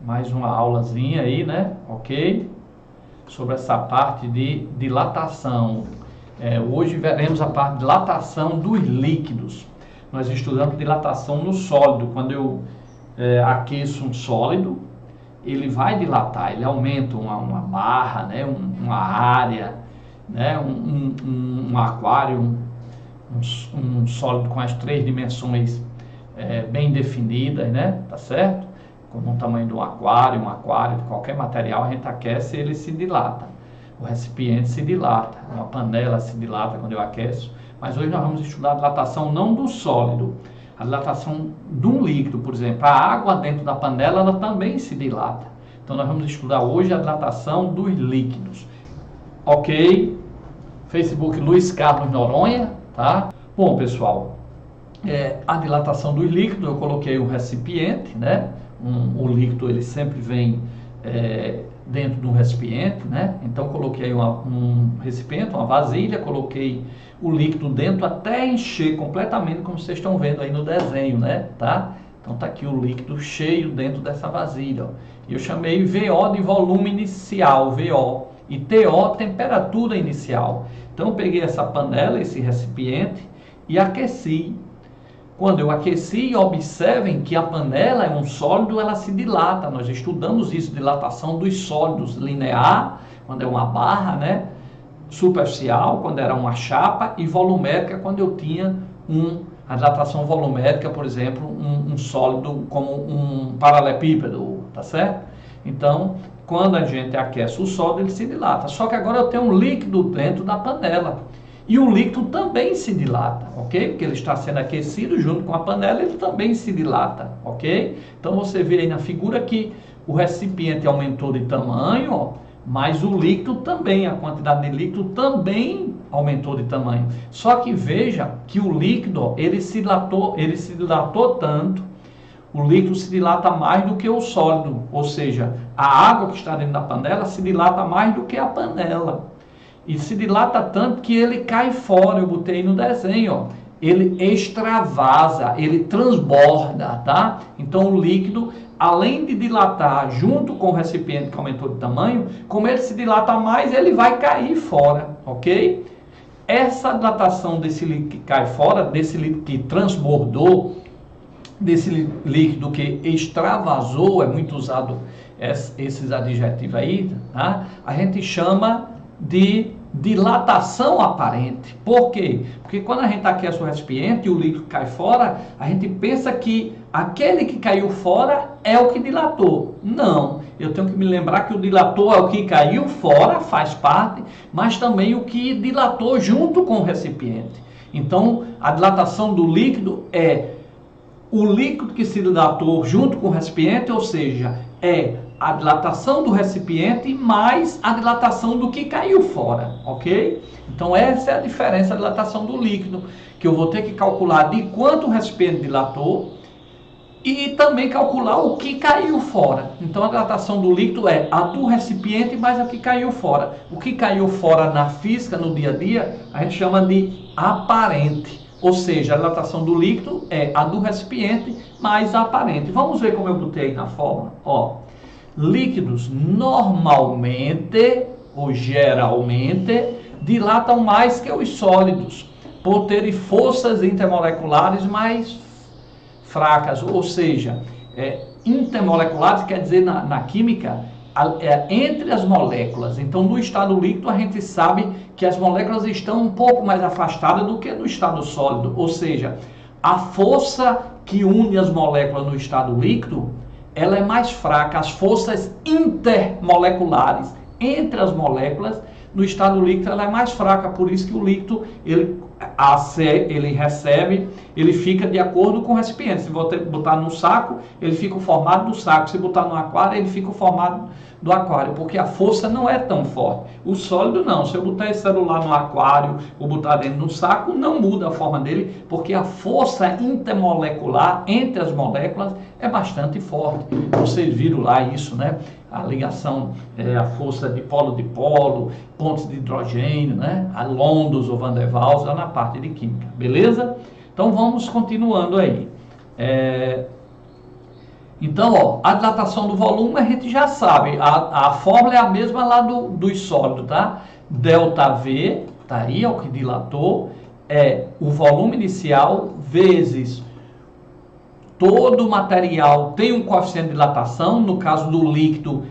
mais uma aulazinha aí, né? Ok? Sobre essa parte de dilatação. Hoje veremos a parte de dilatação dos líquidos. Nós estudamos dilatação no sólido. Quando eu aqueço um sólido, ele vai dilatar, ele aumenta uma barra, né? Uma área, né? Um aquário, um sólido com as 3 dimensões bem definidas, né? Tá certo? Como o tamanho de um aquário de qualquer material, a gente aquece e ele se dilata. O recipiente se dilata, uma panela se dilata quando eu aqueço. Mas hoje nós vamos estudar a dilatação não do sólido, a dilatação de um líquido, por exemplo. A água dentro da panela, ela também se dilata. Então nós vamos estudar hoje a dilatação dos líquidos. Ok? Facebook Luiz Carlos Noronha, tá? Bom, pessoal, a dilatação dos líquidos, eu coloquei um recipiente, né? O líquido, ele sempre vem dentro de um recipiente, né? Então coloquei um recipiente, uma vasilha, coloquei o líquido dentro até encher completamente, como vocês estão vendo aí no desenho, né? Tá? Então tá aqui o líquido cheio dentro dessa vasilha, ó. E eu chamei VO de volume inicial, VO, e TO, temperatura inicial. Então eu peguei essa panela, esse recipiente, e aqueci. Quando eu aqueci, observem que a panela é um sólido, ela se dilata. Nós estudamos isso, dilatação dos sólidos, linear, quando é uma barra, né? Superficial, quando era uma chapa, e volumérica, quando eu tinha a dilatação volumérica, por exemplo, um sólido como um paralelepípedo, tá certo? Então, quando a gente aquece o sólido, ele se dilata. Só que agora eu tenho um líquido dentro da panela. E o líquido também se dilata, ok? Porque ele está sendo aquecido junto com a panela, ele também se dilata, ok? Então você vê aí na figura que o recipiente aumentou de tamanho, ó, mas o líquido também, a quantidade de líquido também aumentou de tamanho. Só que veja que o líquido, ó, ele se dilatou tanto, o líquido se dilata mais do que o sólido, ou seja, a água que está dentro da panela se dilata mais do que a panela. E se dilata tanto que ele cai fora, eu botei no desenho, ó. Ele extravasa, ele transborda, tá? Então o líquido, além de dilatar junto com o recipiente que aumentou de tamanho, como ele se dilata mais, ele vai cair fora, ok? Essa dilatação desse líquido que cai fora, desse líquido que transbordou, desse líquido que extravasou, é muito usado esses adjetivos aí, tá? A gente chama de dilatação aparente. Por quê? Porque quando a gente aquece o recipiente e o líquido cai fora, a gente pensa que aquele que caiu fora é o que dilatou. Não, eu tenho que me lembrar que o dilator é o que caiu fora, faz parte, mas também o que dilatou junto com o recipiente. Então, a dilatação do líquido é o líquido que se dilatou junto com o recipiente, ou seja, é a dilatação do recipiente mais a dilatação do que caiu fora, ok? Então essa é a diferença da dilatação do líquido, que eu vou ter que calcular de quanto o recipiente dilatou e também calcular o que caiu fora. Então a dilatação do líquido é a do recipiente mais a que caiu fora. O que caiu fora na física, no dia a dia, a gente chama de aparente. Ou seja, a dilatação do líquido é a do recipiente mais a aparente. Vamos ver como eu botei na fórmula. Ó, líquidos normalmente ou geralmente dilatam mais que os sólidos, por terem forças intermoleculares mais fracas, ou seja, intermoleculares quer dizer na química entre as moléculas. Então no estado líquido a gente sabe que as moléculas estão um pouco mais afastadas do que no estado sólido, ou seja, a força que une as moléculas no estado líquido, ela é mais fraca. As forças intermoleculares entre as moléculas no estado líquido, ela é mais fraca. Por isso que o líquido ele recebe, ele fica de acordo com o recipiente. Se você botar no saco, ele fica o formato do saco. Se botar no aquário, ele fica o formato do aquário, porque a força não é tão forte. O sólido não. Se eu botar esse celular no aquário ou botar dentro do saco, não muda a forma dele, porque a força intermolecular entre as moléculas é bastante forte. Vocês viram lá isso, né? A ligação, a força de polo, pontos de hidrogênio, né? A London ou Van der Waals, lá na parte de química, beleza? Então vamos continuando aí. Então, ó, a dilatação do volume a gente já sabe, a fórmula é a mesma lá dos sólidos, tá? ΔV, tá aí, é o que dilatou, é o volume inicial vezes todo o material tem um coeficiente de dilatação. No caso do líquido,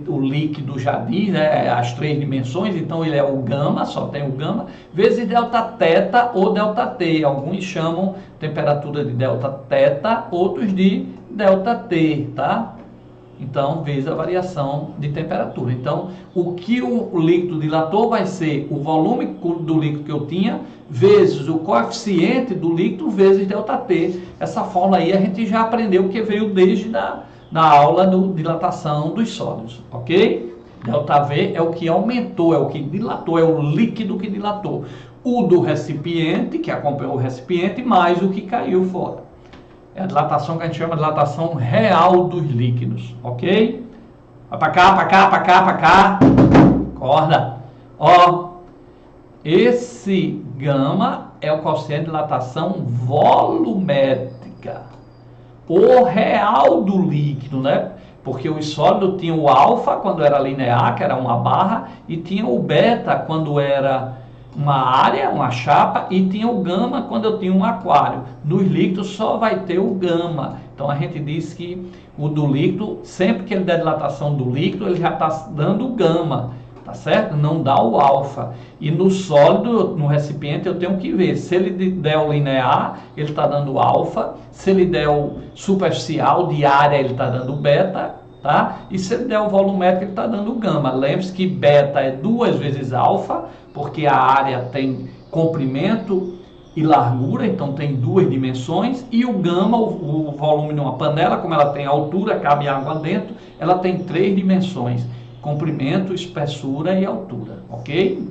o líquido já diz, né, as 3 dimensões, então ele é o gama, só tem o gama, vezes delta teta ou delta T. Alguns chamam temperatura de delta teta, outros de delta T, tá? Então, vezes a variação de temperatura. Então, o que o líquido dilatou vai ser o volume do líquido que eu tinha, vezes o coeficiente do líquido, vezes ΔT. Essa fórmula aí a gente já aprendeu, que veio desde na aula de dilatação dos sólidos, ok? ΔV é o que aumentou, é o que dilatou, é o líquido que dilatou. O do recipiente, que acompanhou o recipiente, mais o que caiu fora. É a dilatação que a gente chama de dilatação real dos líquidos, ok? Vai pra cá, pra cá, pra cá, pra cá. Acorda. Ó, esse gama é o coeficiente de dilatação volumétrica. O real do líquido, né? Porque o sólido tinha o alfa quando era linear, que era uma barra, e tinha o beta quando era uma área, uma chapa, e tinha o gama quando eu tinha um aquário. Nos líquidos só vai ter o gama. Então a gente diz que o do líquido, sempre que ele der dilatação do líquido, ele já está dando o gama, tá certo? Não dá o alfa. E no sólido, no recipiente, eu tenho que ver. Se ele der o linear, ele está dando alfa. Se ele der o superficial de área, ele está dando beta. Tá? E se ele der o volumétrico, ele está dando gama. Lembre-se que beta é 2 vezes alfa, porque a área tem comprimento e largura, então tem 2 dimensões. E o gama, o volume numa panela, como ela tem altura, cabe água dentro, ela tem 3 dimensões: comprimento, espessura e altura, ok?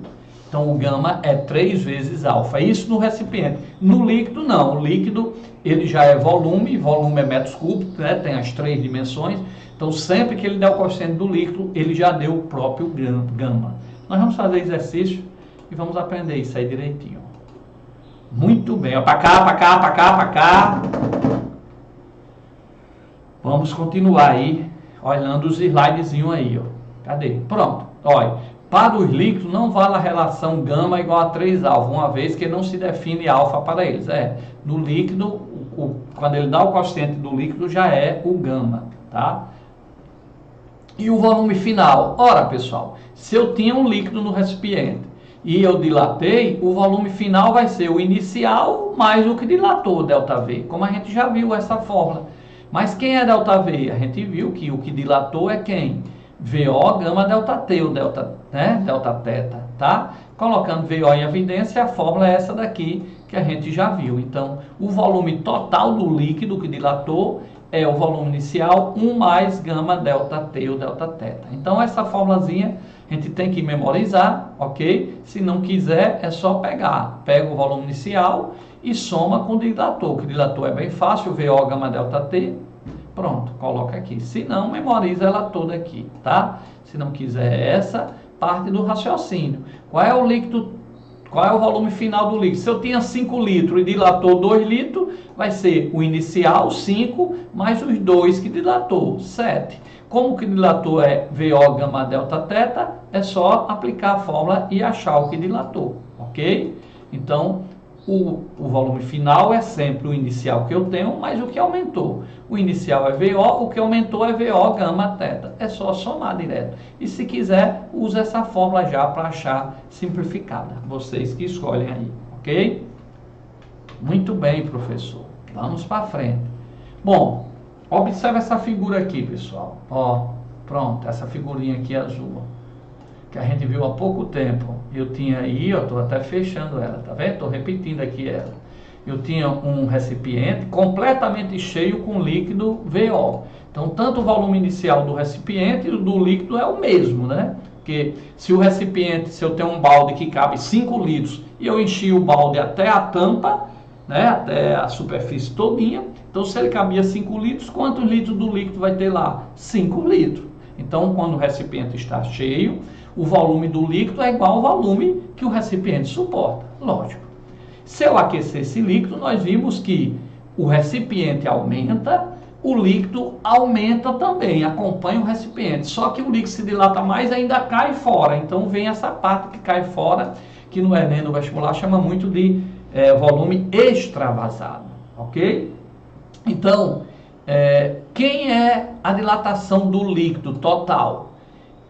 Então o gama é 3 vezes alfa. Isso no recipiente. No líquido não. O líquido ele já é volume é metros cúbicos, né? Tem as 3 dimensões. Então sempre que ele der o coeficiente do líquido, ele já deu o próprio gama. Nós vamos fazer exercício e vamos aprender isso aí direitinho. Muito bem. Para cá, para cá, para cá, para cá. Vamos continuar aí, olhando os slidezinhos aí, ó. Cadê? Pronto. Olha, para os líquidos não vale a relação gama igual a 3 alfa, uma vez que não se define alfa para eles. No líquido, quando ele dá o coeficiente do líquido, já é o gama, tá? E o volume final? Ora, pessoal, se eu tinha um líquido no recipiente e eu dilatei, o volume final vai ser o inicial mais o que dilatou, ΔV, como a gente já viu essa fórmula. Mas quem é ΔV? A gente viu que o que dilatou é quem? VO, gama, ΔT, o delta, né? Delta teta, tá? Colocando VO em evidência, a fórmula é essa daqui que a gente já viu. Então, o volume total do líquido que dilatou é o volume inicial 1 mais gama ΔT ou delta teta. Então, essa formulazinha a gente tem que memorizar, ok? Se não quiser, é só pegar. Pega o volume inicial e soma com o dilator. Que dilator é bem fácil, VO, gama, ΔT. Pronto, coloca aqui. Se não, memoriza ela toda aqui, tá? Se não quiser essa, parte do raciocínio. Qual é o líquido? Qual é o volume final do líquido? Se eu tinha 5 litros e dilatou 2 litros, vai ser o inicial, 5, mais os 2 que dilatou, 7. Como que dilatou é VO, gama, delta, teta, é só aplicar a fórmula e achar o que dilatou, ok? Então, o volume final é sempre o inicial que eu tenho, mais o que aumentou. O inicial é VO, o que aumentou é VO, gama, teta. É só somar direto. E se quiser, usa essa fórmula já para achar simplificada. Vocês que escolhem aí, ok? Muito bem, professor. Vamos para frente. Bom, observe essa figura aqui, pessoal. Ó, pronto, essa figurinha aqui azul, que a gente viu há pouco tempo. Eu tinha aí, eu estou até fechando ela, tá vendo? Estou repetindo aqui ela. Eu tinha um recipiente completamente cheio com líquido VO. Então, tanto o volume inicial do recipiente e do líquido é o mesmo, né? Porque se o recipiente, se eu tenho um balde que cabe 5 litros e eu enchi o balde até a tampa, né? Até a superfície todinha, então se ele cabia 5 litros, quantos litros do líquido vai ter lá? 5 litros. Então, quando o recipiente está cheio, o volume do líquido é igual ao volume que o recipiente suporta, lógico. Se eu aquecer esse líquido, nós vimos que o recipiente aumenta, o líquido aumenta também, acompanha o recipiente. Só que o líquido se dilata mais e ainda cai fora. Então vem essa parte que cai fora, que no Enem, no vestibular, chama muito de volume extravasado. Ok? Então, quem é a dilatação do líquido total?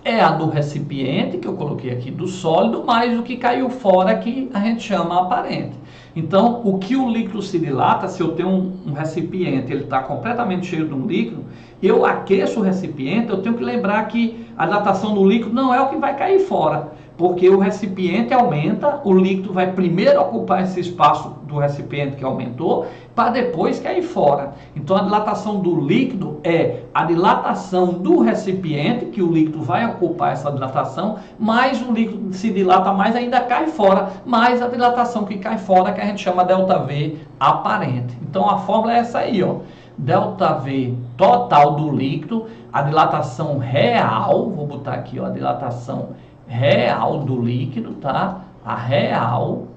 É a do recipiente, que eu coloquei aqui, do sólido, mais o que caiu fora, que a gente chama aparente. Então, o que o líquido se dilata, se eu tenho um recipiente, ele está completamente cheio de um líquido, eu aqueço o recipiente, eu tenho que lembrar que a dilatação do líquido não é o que vai cair fora, porque o recipiente aumenta, o líquido vai primeiro ocupar esse espaço do recipiente que aumentou, para depois cair fora. Então a dilatação do líquido é a dilatação do recipiente, que o líquido vai ocupar essa dilatação, mais o líquido se dilata mais, ainda cai fora, mais a dilatação que cai fora, que a gente chama ΔV aparente. Então a fórmula é essa aí, ó. ΔV total do líquido, a dilatação real, vou botar aqui, ó, a dilatação real do líquido, tá? A real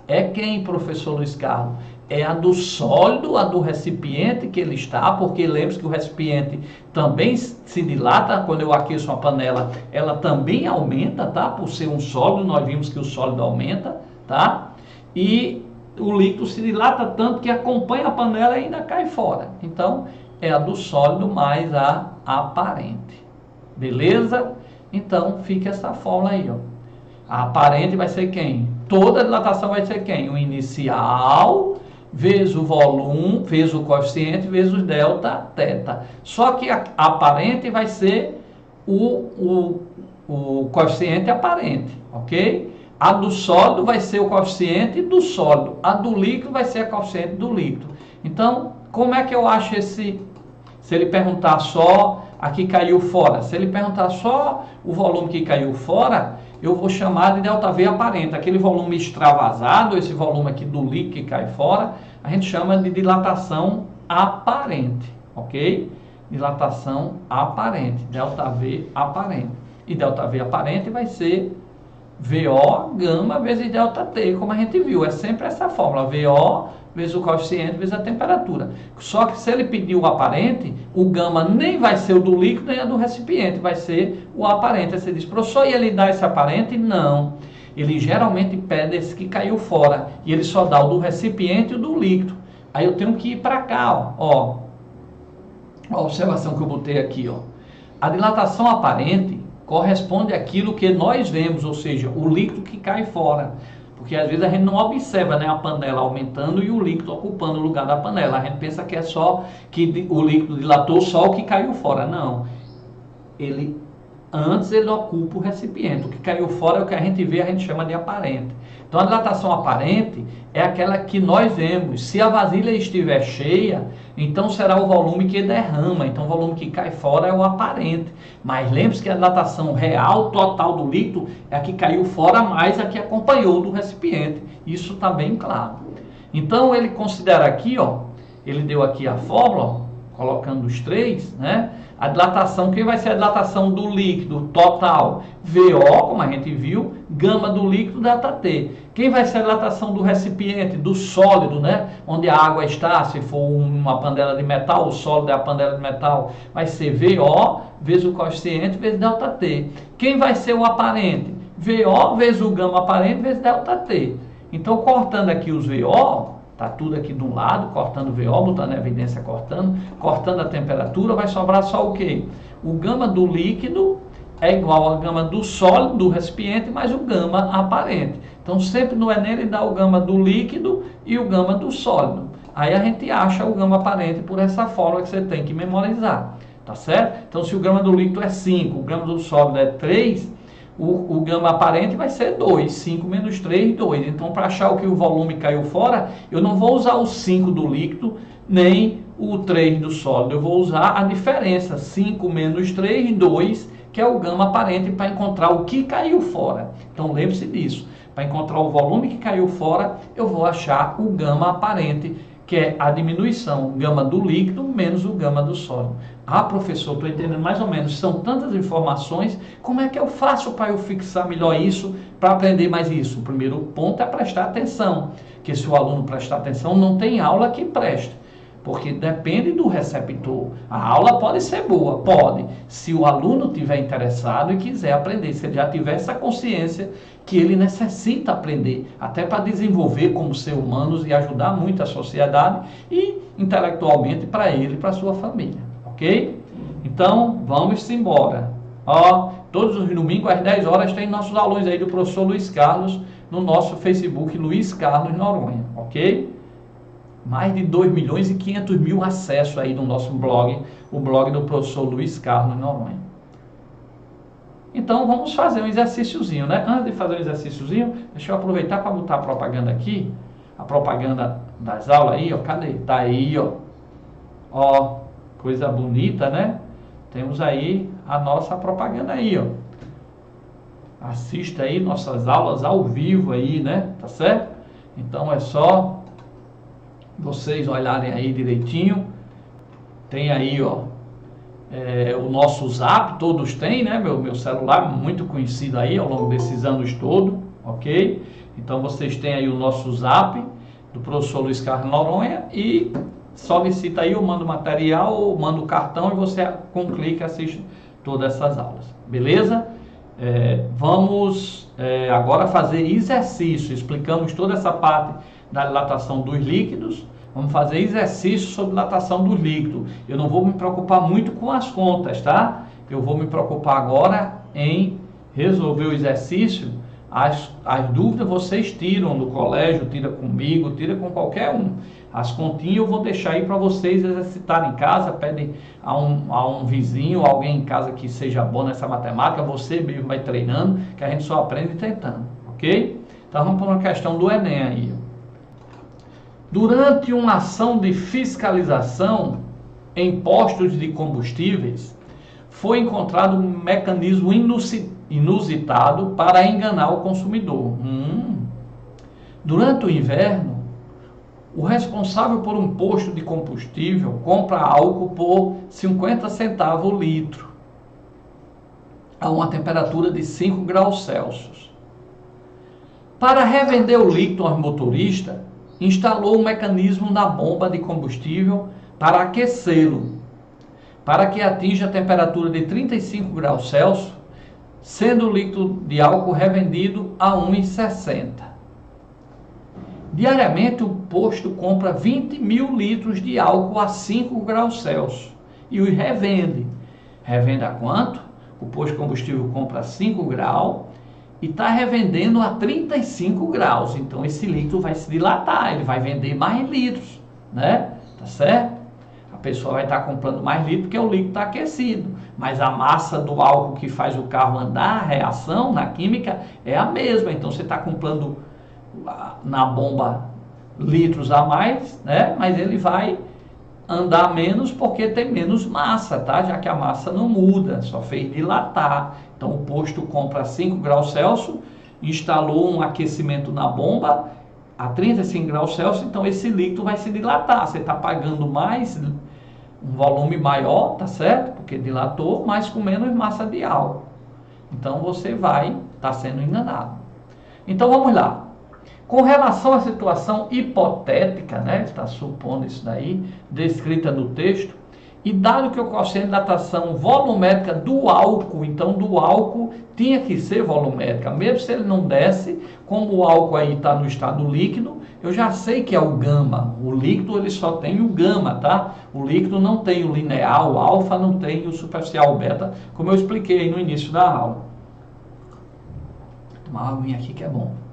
é quem, professor Luiz Carlos? É a do sólido, a do recipiente que ele está, porque lembre-se que o recipiente também se dilata, quando eu aqueço uma panela, ela também aumenta, tá? Por ser um sólido, nós vimos que o sólido aumenta, tá? E o líquido se dilata tanto que acompanha a panela e ainda cai fora. Então, é a do sólido mais a aparente. Beleza? Então, fica essa fórmula aí, ó. A aparente vai ser quem? Toda a dilatação vai ser quem? O inicial vezes o volume, vezes o coeficiente, vezes o delta θ. Só que a aparente vai ser o coeficiente aparente, ok? A do sólido vai ser o coeficiente do sólido. A do líquido vai ser a coeficiente do líquido. Então, como é que eu acho esse... Se ele perguntar só a que caiu fora, se ele perguntar só o volume que caiu fora, eu vou chamar de ΔV aparente. Aquele volume extravasado, esse volume aqui do líquido que cai fora, a gente chama de dilatação aparente, ok? Dilatação aparente, ΔV aparente. E ΔV aparente vai ser VO gama vezes ΔT, como a gente viu. É sempre essa fórmula, VO vezes o coeficiente vezes a temperatura. Só que se ele pedir o aparente, o gama nem vai ser o do líquido nem a do recipiente, vai ser o aparente. Aí você diz, professor, e ele dá esse aparente? Não. Ele geralmente pede esse que caiu fora. E ele só dá o do recipiente e o do líquido. Aí eu tenho que ir para cá, ó. A observação que eu botei aqui, ó. A dilatação aparente corresponde àquilo que nós vemos, ou seja, o líquido que cai fora. Porque às vezes a gente não observa, né, a panela aumentando e o líquido ocupando o lugar da panela. A gente pensa que é só que o líquido dilatou só o que caiu fora. Não. Antes ele ocupa o recipiente. O que caiu fora é o que a gente vê, a gente chama de aparente. Então a dilatação aparente é aquela que nós vemos. Se a vasilha estiver cheia, então será o volume que derrama. Então o volume que cai fora é o aparente. Mas lembre-se que a dilatação real, total do líquido, é a que caiu fora mais a que acompanhou do recipiente. Isso está bem claro. Então ele considera aqui, ó, ele deu aqui a fórmula, ó, colocando os três, né? A dilatação, quem vai ser a dilatação do líquido total? VO, como a gente viu, gama do líquido, ΔT. Quem vai ser a dilatação do recipiente, do sólido, né? Onde a água está, se for uma panela de metal, o sólido é a panela de metal, vai ser VO vezes o coeficiente vezes ΔT. Quem vai ser o aparente? VO vezes o gama aparente vezes ΔT. Então, cortando aqui os VO, tá tudo aqui de um lado, cortando o VO, botando a evidência cortando a temperatura, vai sobrar só o quê? O gama do líquido é igual ao gama do sólido, do recipiente, mais o gama aparente. Então, sempre no Enem ele dá o gama do líquido e o gama do sólido. Aí a gente acha o gama aparente por essa fórmula que você tem que memorizar, tá certo? Então, se o gama do líquido é 5, o gama do sólido é 3, o gama aparente vai ser 2, 5 menos 3, 2. Então, para achar o que o volume caiu fora, eu não vou usar o 5 do líquido, nem o 3 do sólido. Eu vou usar a diferença, 5 menos 3, 2, que é o gama aparente, para encontrar o que caiu fora. Então, lembre-se disso. Para encontrar o volume que caiu fora, eu vou achar o gama aparente, que é a diminuição, gama do líquido menos o gama do sólido. Ah, professor, estou entendendo mais ou menos, são tantas informações, como é que eu faço para eu fixar melhor isso, para aprender mais isso? O primeiro ponto é prestar atenção, que se o aluno prestar atenção, não tem aula que preste. porque depende do receptor. A aula pode ser boa, pode, se o aluno estiver interessado e quiser aprender, se ele já tiver essa consciência que ele necessita aprender, até para desenvolver como ser humano e ajudar muito a sociedade e intelectualmente para ele e para a sua família, ok? Então, vamos embora. Ó, todos os domingos às 10 horas tem nossos alunos aí do professor Luiz Carlos no nosso Facebook Luiz Carlos Noronha, ok? Mais de 2.500.000 acessos aí no nosso blog, o blog do professor Luiz Carlos Noronha. Então vamos fazer um exercíciozinho, né? Antes de fazer um exercíciozinho, deixa eu aproveitar para botar a propaganda aqui, a propaganda das aulas aí, ó, cadê? Tá aí, ó. Ó, coisa bonita, né? Temos aí a nossa propaganda aí, ó. Assista aí nossas aulas ao vivo aí, né? Tá certo? Então é só vocês olharem aí direitinho. Tem aí, ó, o nosso Zap, todos têm, né? Meu celular, muito conhecido aí ao longo desses anos todos, ok? Então vocês têm aí o nosso Zap do professor Luiz Carlos Noronha e solicita aí, eu mando material, ou mando o cartão e você com um clique assiste todas essas aulas, beleza? Vamos agora fazer exercício, explicamos toda essa parte da dilatação dos líquidos. Vamos fazer exercício sobre dilatação do líquido. Eu não vou me preocupar muito com as contas, tá? Eu vou me preocupar agora em resolver o exercício. As dúvidas vocês tiram no colégio, tira comigo, tira com qualquer um. As continhas eu vou deixar aí para vocês exercitarem em casa. Pede a um vizinho, alguém em casa que seja bom nessa matemática. Você mesmo vai treinando, que a gente só aprende tentando, ok? Então vamos para uma questão do Enem aí. Durante uma ação de fiscalização em postos de combustíveis, foi encontrado um mecanismo inusitado para enganar o consumidor. Durante o inverno, o responsável por um posto de combustível compra álcool por 50 centavos o litro, a uma temperatura de 5 graus Celsius. Para revender o líquido aos motoristas, instalou um mecanismo na bomba de combustível para aquecê-lo, para que atinja a temperatura de 35 graus Celsius, sendo o líquido de álcool revendido a 1,60. Diariamente, o posto compra 20.000 litros de álcool a 5 graus Celsius e os revende. Revende a quanto? O posto de combustível compra a 5 graus e está revendendo a 35 graus. Então, esse líquido vai se dilatar, ele vai vender mais litros, né? Tá certo? A pessoa vai estar comprando mais litros porque o líquido está aquecido. Mas a massa do álcool que faz o carro andar, a reação na química, é a mesma. Então, você está comprando na bomba litros a mais, né? Mas ele vai andar menos porque tem menos massa, tá? Já que a massa não muda, só fez dilatar. Então o posto compra 5 graus Celsius, instalou um aquecimento na bomba a 35 graus Celsius, então esse líquido vai se dilatar. Você está pagando mais, um volume maior, tá certo? Porque dilatou, mas com menos massa de álcool. Então você vai estar sendo enganado. Então vamos lá. Com relação à situação hipotética, né, está supondo isso daí, descrita no texto, e dado que ocorre a dilatação volumétrica do álcool, então do álcool tinha que ser volumétrica, mesmo se ele não desse, como o álcool aí está no estado líquido, eu já sei que é o gama, o líquido ele só tem o gama, tá? O líquido não tem o linear, o alfa não tem o superficial, o beta, como eu expliquei aí no início da aula. Vou tomar uma aguinha aqui que é bom.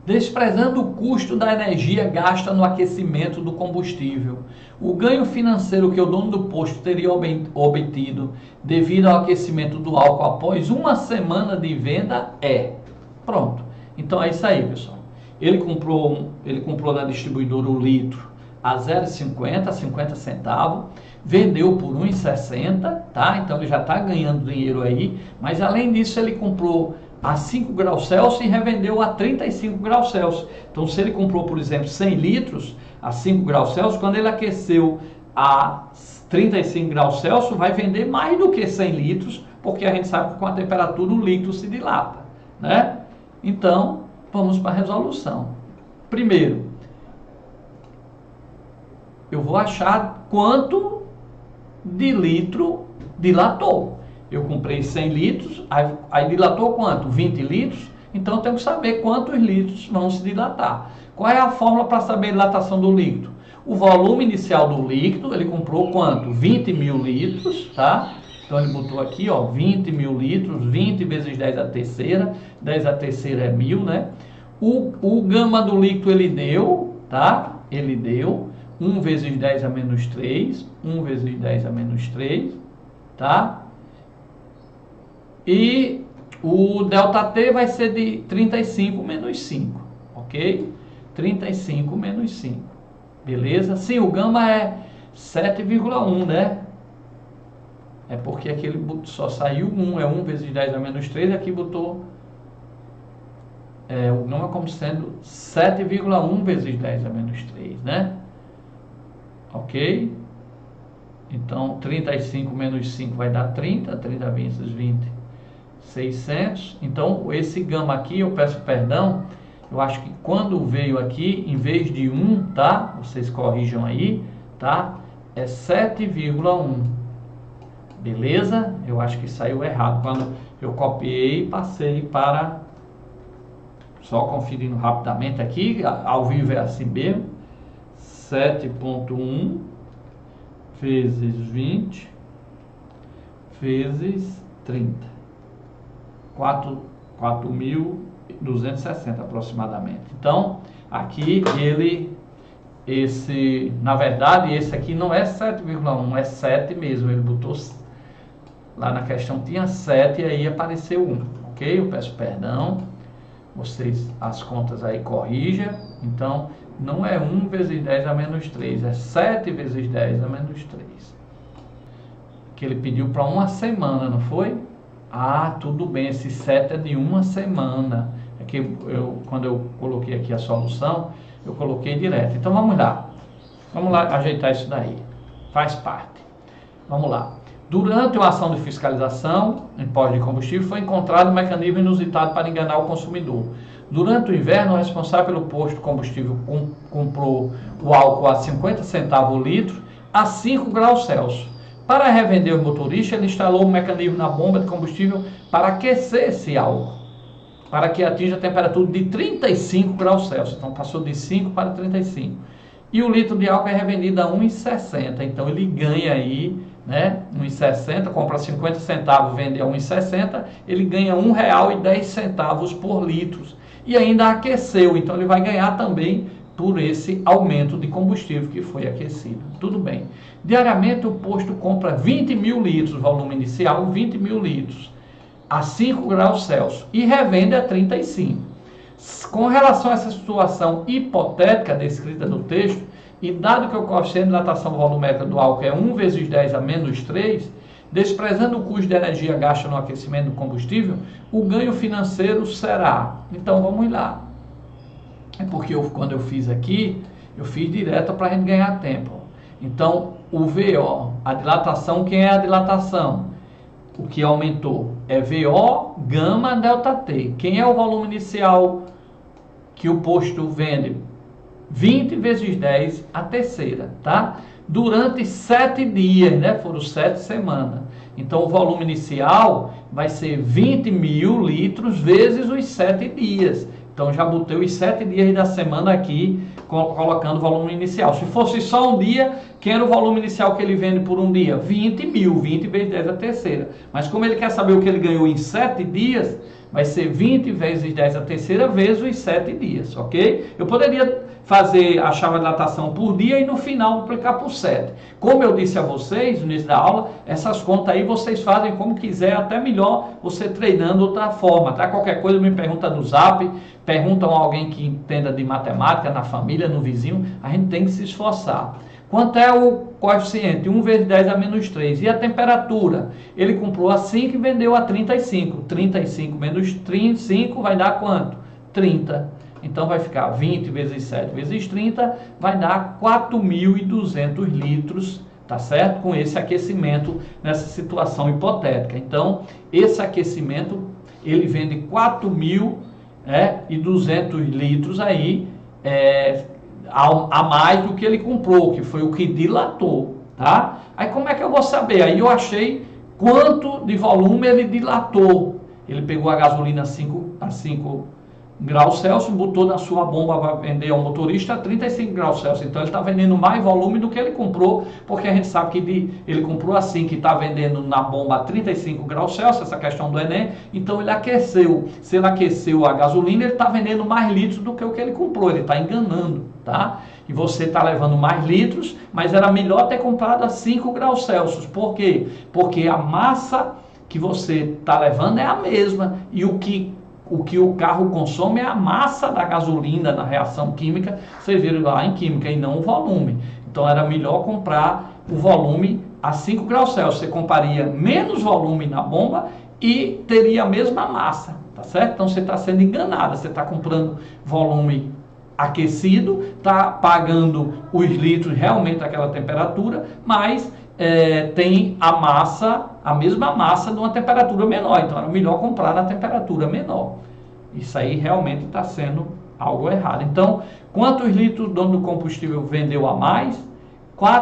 Desprezando o custo da energia gasta no aquecimento do combustível, o ganho financeiro que o dono do posto teria obtido devido ao aquecimento do álcool após uma semana de venda pronto. Então é isso aí, pessoal. Ele comprou na distribuidora o litro a 0,50, 50 centavos, vendeu por 1,60, tá? Então ele já está ganhando dinheiro aí, mas além disso ele comprou a 5 graus Celsius e revendeu a 35 graus Celsius. Então, se ele comprou, por exemplo, 100 litros a 5 graus Celsius, quando ele aqueceu a 35 graus Celsius, vai vender mais do que 100 litros, porque a gente sabe que com a temperatura o líquido se dilata, né? Então, vamos para a resolução. Primeiro, eu vou achar quanto de litro dilatou. Eu comprei 100 litros, aí dilatou quanto? 20 litros, então eu tenho que saber quantos litros vão se dilatar. Qual é a fórmula para saber a dilatação do líquido? O volume inicial do líquido, ele comprou quanto? 20 mil litros, tá? Então ele botou aqui, ó, 20 mil litros, 20 vezes 10 a terceira, 10 a terceira é 1000, né? O gama do líquido ele deu, tá? Ele deu 1 vezes 10 a menos 3, 1 vezes 10 a menos 3, tá? E o ΔT vai ser de 35 menos 5, ok? 35 menos 5, beleza? Sim, o gama é 7,1, né? É porque aqui ele só saiu 1, é 1 vezes 10 a menos 3, aqui botou o gama como sendo 7,1 vezes 10 a menos 3, né? Ok? Então, 35 menos 5 vai dar 30, 30 vezes 20, 600. Então, esse gama aqui, eu peço perdão, eu acho que quando veio aqui, em vez de 1, tá? Vocês corrijam aí, tá? É 7,1. Beleza? Eu acho que saiu errado. Quando eu copiei e passei para... Só conferindo rapidamente aqui, ao vivo é assim mesmo. 7,1 vezes 20 vezes 30. 4.260 aproximadamente. Então, aqui na verdade, esse aqui não é 7,1, é 7 mesmo. Ele botou, lá na questão tinha 7 e aí apareceu 1, ok? Eu peço perdão, vocês, as contas aí corrijam. Então, não é 1 vezes 10 a menos 3, é 7 vezes 10 a menos 3. Que ele pediu para uma semana, não foi? Ah, tudo bem, esse 7 é de uma semana. É que quando eu coloquei aqui a solução, eu coloquei direto. Então vamos lá ajeitar isso daí. Faz parte. Vamos lá. Durante uma ação de fiscalização em postos de combustível, foi encontrado um mecanismo inusitado para enganar o consumidor. Durante o inverno, o responsável pelo posto de combustível comprou o álcool a 50 centavos o litro a 5 graus Celsius. Para revender o motorista, ele instalou um mecanismo na bomba de combustível para aquecer esse álcool, para que atinja a temperatura de 35 graus Celsius. Então passou de 5 para 35. E o litro de álcool é revendido a 1,60. Então ele ganha aí, né, 1,60, compra 50 centavos, vende a 1,60, ele ganha R$1,10 por litro. E ainda aqueceu, então ele vai ganhar também por esse aumento de combustível que foi aquecido. Tudo bem. Diariamente o posto compra 20 mil litros, volume inicial 20 mil litros, a 5 graus Celsius e revende a 35. Com relação a essa situação hipotética descrita no texto, e dado que o coeficiente de dilatação volumétrica do álcool é 1 vezes 10 a menos 3, desprezando o custo de energia gasta no aquecimento do combustível, o ganho financeiro será... Então vamos lá. É porque quando eu fiz aqui, eu fiz direto para a gente ganhar tempo. Então, o VO, a dilatação, quem é a dilatação? O que aumentou é VO, gama, ΔT. Quem é o volume inicial que o posto vende? 20 vezes 10 a terceira, tá? Durante 7 dias, né? Foram 7 semanas. Então, o volume inicial vai ser 20 mil litros vezes os 7 dias. Então, já botei os 7 dias da semana aqui, colocando o volume inicial. Se fosse só um dia, quem era o volume inicial que ele vende por um dia? 20 mil, 20 vezes 10 a terceira. Mas como ele quer saber o que ele ganhou em 7 dias, vai ser 20 vezes 10 a terceira vezes os 7 dias, ok? Eu poderia fazer a chave de dilatação por dia e no final multiplicar por 7. Como eu disse a vocês no início da aula, essas contas aí vocês fazem como quiser, até melhor você treinando outra forma, tá? Qualquer coisa me pergunta no Zap, perguntam a alguém que entenda de matemática, na família, no vizinho, a gente tem que se esforçar. Quanto é o coeficiente? 1 vezes 10 a menos 3. E a temperatura? Ele comprou a 5 e vendeu a 35. 35 menos 35 vai dar quanto? 30. Então vai ficar 20 vezes 7 vezes 30, vai dar 4.200 litros, tá certo? Com esse aquecimento nessa situação hipotética. Então, esse aquecimento, ele vende 4.200 litros aí, a mais do que ele comprou, que foi o que dilatou, tá? Aí como é que eu vou saber? Aí eu achei quanto de volume ele dilatou. Ele pegou a gasolina a 5 graus Celsius, botou na sua bomba para vender ao motorista a 35 graus Celsius. Então ele está vendendo mais volume do que ele comprou, porque a gente sabe que ele comprou assim, que está vendendo na bomba a 35 graus Celsius, essa questão do Enem. Então ele aqueceu. Se ele aqueceu a gasolina, ele está vendendo mais litros do que o que ele comprou. Ele está enganando, tá? E você está levando mais litros, mas era melhor ter comprado a 5 graus Celsius. Por quê? Porque a massa que você está levando é a mesma, e o que o carro consome é a massa da gasolina na reação química, vocês viram lá em química, e não o volume. Então era melhor comprar o volume a 5 graus Celsius. Você compraria menos volume na bomba e teria a mesma massa, tá certo? Então você está sendo enganado, você está comprando volume aquecido, está pagando os litros realmente àquela temperatura, mas tem a mesma massa de uma temperatura menor. Então era melhor comprar na temperatura menor. Isso aí realmente está sendo algo errado. Então, quantos litros o dono do combustível vendeu a mais?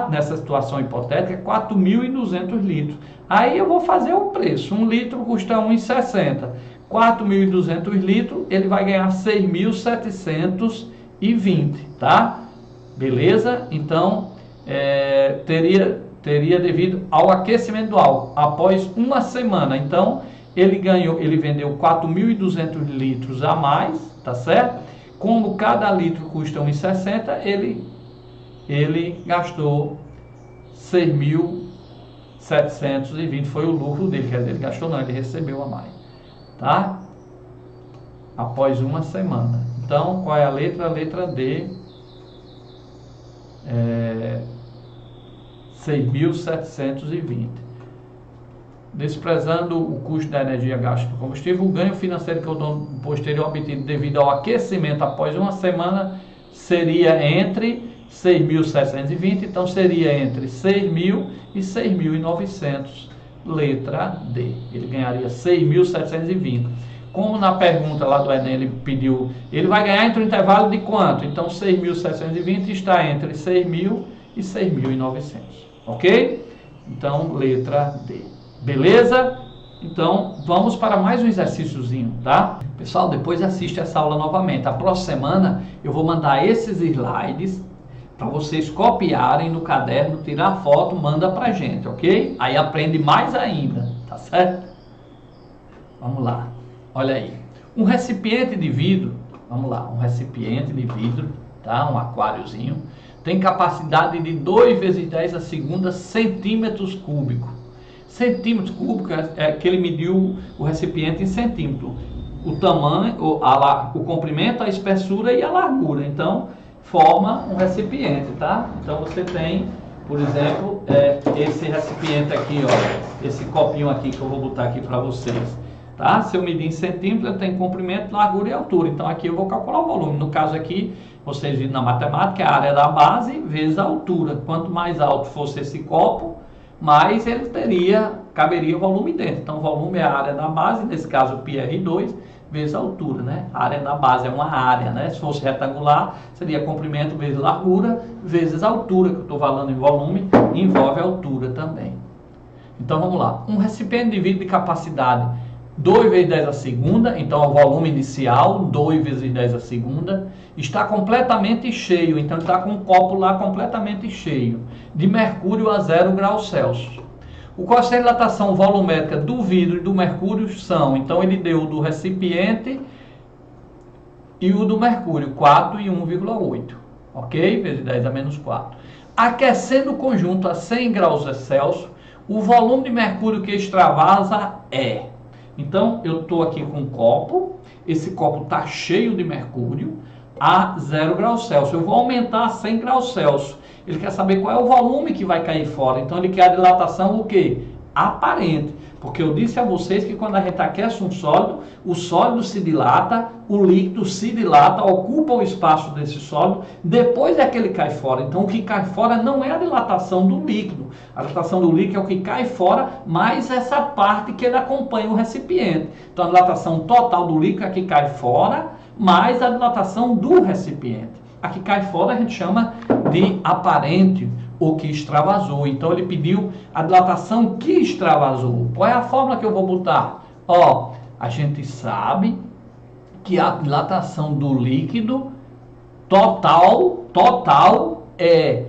Nessa situação hipotética, 4.200 litros. Aí eu vou fazer o preço. 1 litro custa R$ 1,60. 4.200 litros, ele vai ganhar 6.720, tá? Beleza? Então, teria devido ao aquecimento do álcool após uma semana. Então ele vendeu 4.200 litros a mais, tá certo? Como cada litro custa 1,60, ele gastou 6.720, foi o lucro dele. Quer dizer, ele gastou não, ele recebeu a mais, tá? Após uma semana. Então qual é a letra? A letra D. 6.720. Desprezando o custo da energia gasta por combustível, o ganho financeiro que o dono posterior obtido devido ao aquecimento após uma semana seria entre 6.720, então seria entre 6.000 e 6.900, letra D. Ele ganharia 6.720. Como na pergunta lá do Enem ele pediu, ele vai ganhar entre o intervalo de quanto? Então 6.720 está entre 6.000 e 6.900, ok? Então, letra D. Beleza? Então, vamos para mais um exercíciozinho, tá? Pessoal, depois assiste essa aula novamente. A próxima semana eu vou mandar esses slides para vocês copiarem no caderno, tirar foto, manda pra gente, ok? Aí aprende mais ainda, tá certo? Vamos lá. Olha aí. Um recipiente de vidro, vamos lá, um recipiente de vidro, tá? Um aquáriozinho, tem capacidade de 2 vezes 10 a segunda centímetros cúbicos. Centímetros cúbicos é que ele mediu o recipiente em centímetro. O tamanho, o comprimento, a espessura e a largura. Então, forma um recipiente, tá? Então, você tem, por exemplo, esse recipiente aqui, ó. Esse copinho aqui que eu vou botar aqui para vocês. Tá? Se eu medir em centímetros, eu tenho comprimento, largura e altura. Então, aqui eu vou calcular o volume. No caso aqui, vocês viram na matemática, é a área da base vezes a altura. Quanto mais alto fosse esse copo, mais ele caberia volume dentro. Então, o volume é a área da base, nesse caso, πr2, vezes a altura, né? A área da base é uma área, né? Se fosse retangular, seria comprimento vezes largura, vezes a altura, que eu estou falando em volume, envolve a altura também. Então, vamos lá. Um recipiente de vidro de capacidade 2 vezes 10 a segunda, então é o volume inicial, 2 vezes 10 a segunda, está completamente cheio, então ele está com um copo lá completamente cheio, de mercúrio a 0 graus Celsius. O coeficiente de dilatação volumétrica do vidro e do mercúrio são, então ele deu o do recipiente e o do mercúrio, 4 e 1,8, ok? Vezes 10 a menos 4. Aquecendo o conjunto a 100 graus Celsius, o volume de mercúrio que extravasa é... Então, eu estou aqui com um copo, esse copo está cheio de mercúrio a 0 graus Celsius. Eu vou aumentar a 100 graus Celsius. Ele quer saber qual é o volume que vai cair fora. Então, ele quer a dilatação o quê? Aparente. Porque eu disse a vocês que quando a gente aquece um sólido, o sólido se dilata, o líquido se dilata, ocupa o espaço desse sólido, depois é que ele cai fora. Então o que cai fora não é a dilatação do líquido. A dilatação do líquido é o que cai fora, mais essa parte que ele acompanha o recipiente. Então a dilatação total do líquido é que cai fora, mais a dilatação do recipiente. A que cai fora a gente chama de aparente, ou que extravasou. Então ele pediu a dilatação que extravasou. Qual é a fórmula que eu vou botar? Ó, a gente sabe que a dilatação do líquido total é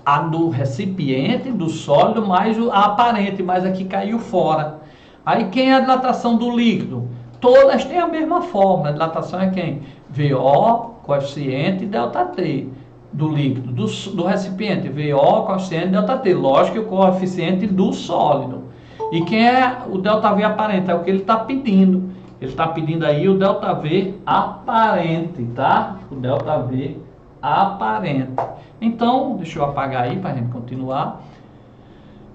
a do recipiente, do sólido, mais a aparente, mas aqui caiu fora. Aí quem é a dilatação do líquido? Todas têm a mesma fórmula. A dilatação é quem? VO, coeficiente, ΔT. Do líquido, do recipiente, VO, coeficiente, ΔT. Lógico que o coeficiente do sólido. E quem é o ΔV aparente? É o que ele está pedindo. Ele está pedindo aí o ΔV aparente, tá? O ΔV aparente. Então, deixa eu apagar aí para a gente continuar.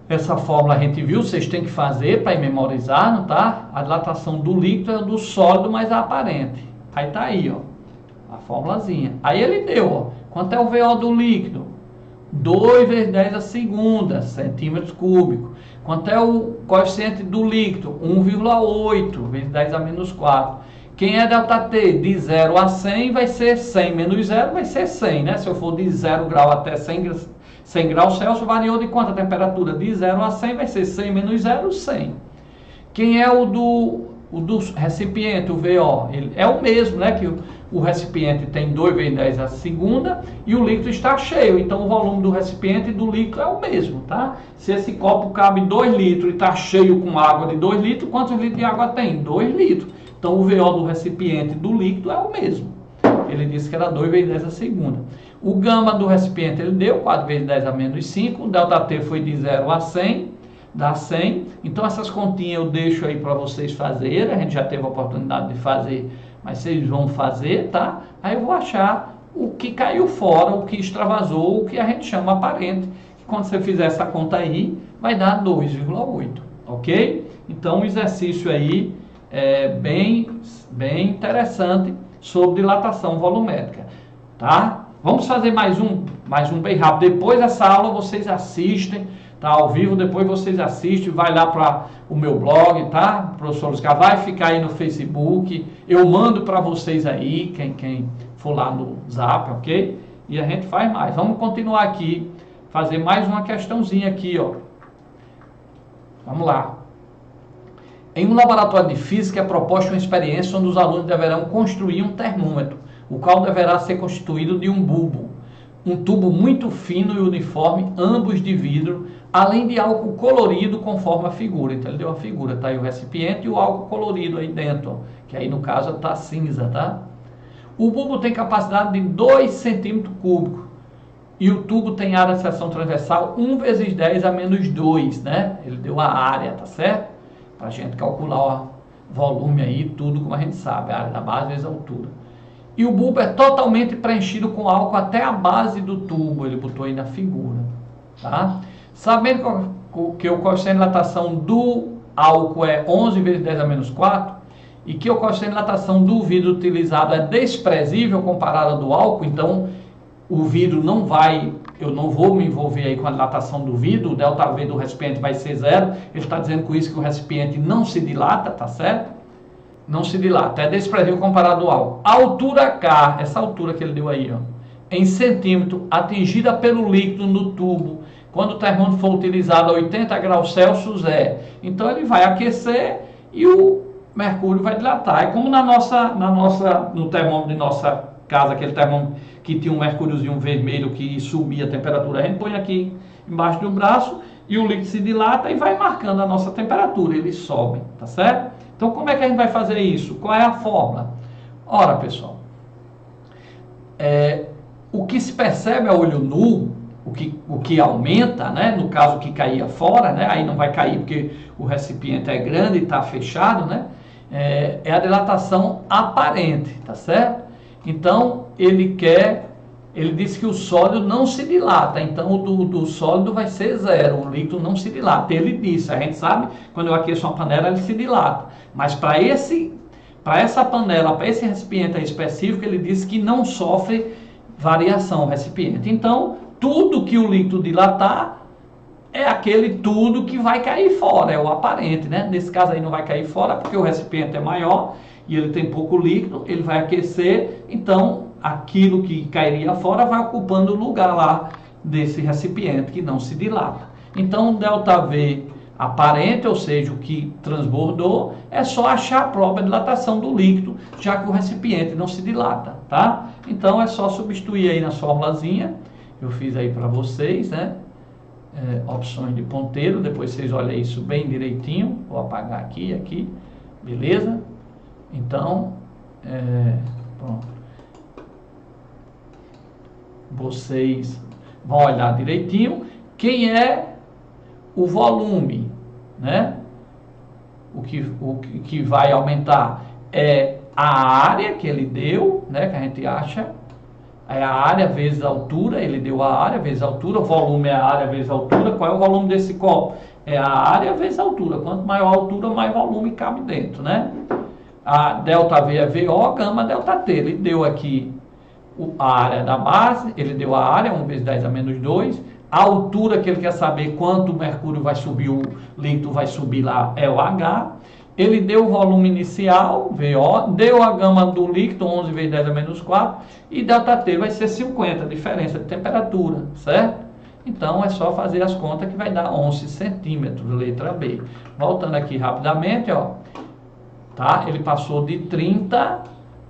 Essa fórmula a gente viu, vocês têm que fazer para ir memorizando, tá? A dilatação do líquido é do sólido mais a aparente. Aí tá aí, ó, a formulazinha. Aí ele deu, ó, quanto é o VO do líquido? 2 vezes 10 a segunda, centímetros cúbicos. Quanto é o coeficiente do líquido? 1,8 vezes 10 a menos 4. Quem é ΔT? De 0 a 100 vai ser 100 menos 0 vai ser 100, né? Se eu for de 0 grau até 100 graus Celsius, variou de quanto a temperatura? De 0 a 100 vai ser 100 menos 0, 100. Quem é o do recipiente, o VO? Ele é o mesmo, né? Que o recipiente tem 2 vezes 10 a segunda e o líquido está cheio. Então o volume do recipiente e do líquido é o mesmo, tá? Se esse copo cabe 2 litros e está cheio com água de 2 litros, quantos litros de água tem? 2 litros. Então o VO do recipiente e do líquido é o mesmo. Ele disse que era 2 vezes 10 a segunda. O gama do recipiente ele deu 4 vezes 10 a menos 5. O ΔT foi de 0 a 100, dá 100. Então essas continhas eu deixo aí para vocês fazerem. A gente já teve a oportunidade de fazer, mas vocês vão fazer, tá? Aí eu vou achar o que caiu fora, o que extravasou, o que a gente chama aparente. Quando você fizer essa conta aí, vai dar 2,8, ok? Então o exercício aí é bem interessante sobre dilatação volumétrica, tá? Vamos fazer mais um bem rápido. Depois dessa aula vocês assistem, tá? Ao vivo, depois vocês assistem, vai lá para o meu blog, tá? Professor Luiz Carlos, vai ficar aí no Facebook, eu mando para vocês aí, quem for lá no Zap, ok? E a gente faz mais. Vamos continuar aqui, fazer mais uma questãozinha aqui, ó. Vamos lá. Em um laboratório de física é proposta uma experiência onde os alunos deverão construir um termômetro, o qual deverá ser constituído de um bulbo, um tubo muito fino e uniforme, ambos de vidro, além de álcool colorido conforme a figura. Então ele deu a figura, tá aí o recipiente e o álcool colorido aí dentro, ó, que aí no caso tá cinza, tá? O bulbo tem capacidade de 2 centímetros cúbicos e o tubo tem área de seção transversal 1 vezes 10 a menos 2, né? Ele deu a área, tá certo? Para a gente calcular o volume aí, tudo como a gente sabe, a área da base vezes a altura. E o bulbo é totalmente preenchido com álcool até a base do tubo, ele botou aí na figura, tá? Sabendo que o coeficiente de dilatação do álcool é 11 vezes 10 a menos 4, e que o coeficiente de dilatação do vidro utilizado é desprezível comparado ao do álcool, então o vidro não vai, eu não vou me envolver aí com a dilatação do vidro, o ΔV do recipiente vai ser 0, ele está dizendo com isso que o recipiente não se dilata, tá certo? Não se dilata, é desprezível comparado ao álcool. A altura K, essa altura que ele deu aí, ó, em centímetro, atingida pelo líquido no tubo, quando o termômetro for utilizado a 80 graus Celsius então ele vai aquecer e o mercúrio vai dilatar. É como no termômetro de nossa casa, aquele termômetro que tinha um mercúriozinho vermelho que subia a temperatura, a gente põe aqui embaixo do braço e o líquido se dilata e vai marcando a nossa temperatura, ele sobe, tá certo? Então como é que a gente vai fazer isso? Qual é a fórmula? Ora, pessoal, o que se percebe a olho nu, o que aumenta, né? No caso que caía fora, né? Aí não vai cair porque o recipiente é grande e está fechado, né? É a dilatação aparente, tá certo? Então ele disse que o sólido não se dilata, então o do sólido vai ser 0, o líquido não se dilata. Ele disse, a gente sabe, quando eu aqueço uma panela ele se dilata, mas para essa panela, para esse recipiente específico, ele disse que não sofre variação o recipiente. Então tudo que o líquido dilatar é aquele tudo que vai cair fora, é o aparente, né? Nesse caso aí não vai cair fora porque o recipiente é maior e ele tem pouco líquido, ele vai aquecer, então aquilo que cairia fora vai ocupando o lugar lá desse recipiente que não se dilata. Então, o ΔV aparente, ou seja, o que transbordou, é só achar a própria dilatação do líquido, já que o recipiente não se dilata, tá? Então, é só substituir aí na formulazinha, eu fiz aí para vocês, né? Opções de ponteiro, depois vocês olham isso bem direitinho, vou apagar aqui, beleza? Então, pronto. Vocês vão olhar direitinho quem é o volume, né? O que vai aumentar é a área que ele deu, né? Que a gente acha é a área vezes a altura, ele deu a área vezes a altura, o volume é a área vezes a altura. Qual é o volume desse copo? É a área vezes a altura. Quanto maior a altura, mais volume cabe dentro, né? A ΔV é VO, gama ΔT. Ele deu aqui a área da base, ele deu a área, 1 vezes 10 a menos 2. A altura que ele quer saber quanto o mercúrio vai subir, o líquido vai subir lá, é o H. Ele deu o volume inicial, VO, deu a gama do líquido, 11 vezes 10 a menos 4, e ΔT vai ser 50, diferença de temperatura, certo? Então, é só fazer as contas que vai dar 11 centímetros, letra B. Voltando aqui rapidamente, ó, tá? Ele passou de 30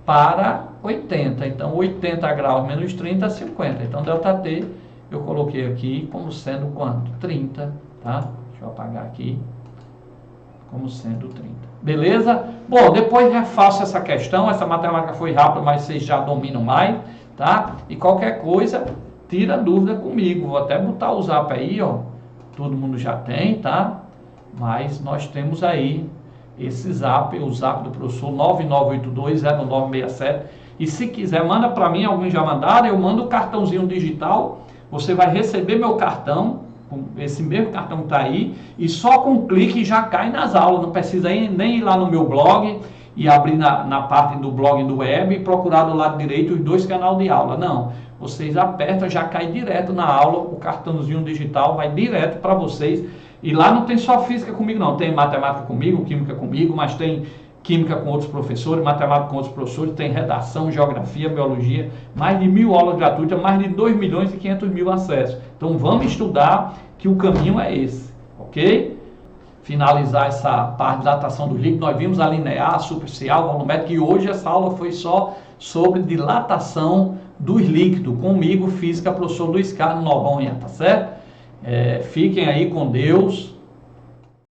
para 80, então 80 graus menos 30, 50. Então, ΔT eu coloquei aqui como sendo quanto? 30, tá? Deixa eu apagar aqui. Como sendo 30. Beleza? Bom, depois refaço essa questão. Essa matemática foi rápida, mas vocês já dominam mais, tá? E qualquer coisa, tira dúvida comigo. Vou até botar o zap aí, ó. Todo mundo já tem, tá? Mas nós temos aí esse zap, o zap do professor 99820967. E se quiser, manda para mim, alguns já mandaram, eu mando o cartãozinho digital. Você vai receber meu cartão, esse mesmo cartão que está aí, e só com um clique já cai nas aulas. Não precisa nem ir lá no meu blog e abrir na parte do blog do web e procurar do lado direito os 2 canais de aula. Não, vocês apertam, já cai direto na aula, o cartãozinho digital vai direto para vocês. E lá não tem só física comigo não, tem matemática comigo, química comigo, mas tem química com outros professores, matemática com outros professores, tem redação, geografia, biologia, mais de 1000 aulas gratuitas, mais de 2.500.000 acessos. Então vamos estudar, que o caminho é esse, ok? Finalizar essa parte de dilatação do líquido, nós vimos a linear, a superficial, volumétrica, e hoje essa aula foi só sobre dilatação dos líquidos, comigo, física, professor Luiz Carlos Noronha, tá certo? Fiquem aí com Deus.